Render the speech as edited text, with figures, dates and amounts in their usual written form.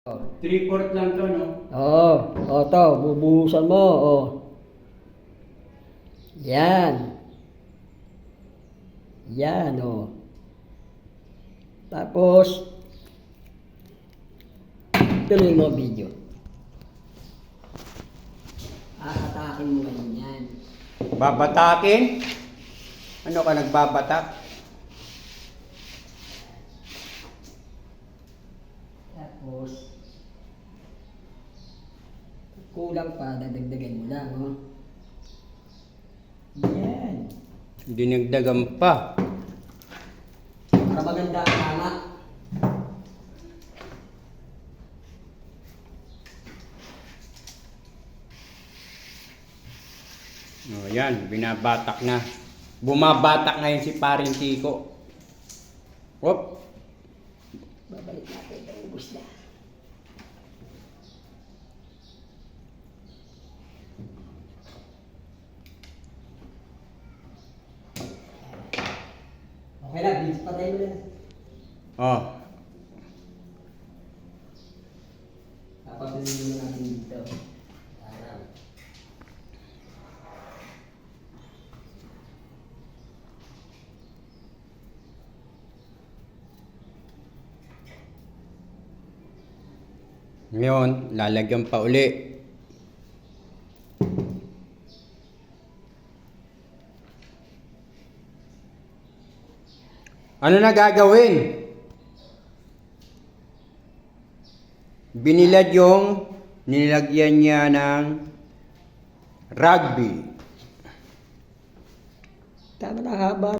3/4 lang to, no? Oo, to, bubuhusan mo, Yan. Yan, Tapos, tuloy mo video. Atakin mo ngayon yan. Babatakin? Ano ka, nagbabatak? Tapos, kulang pa, dadagdagan mo lang, Yan. Dinagdagan pa. Para maganda ang tama. O yan, binabatak na. Bumabatak ngayon si Paring Kiko. Hop. Babalik natin, naubos na. Okay lang, bilis patay mo na. Oh. Papatuloy mo natin dito. Araw. Ngayon, lalagyan pa uli. Ano na gagawin? Binilad yung nilagyan niya ng rugby. Tama na haba.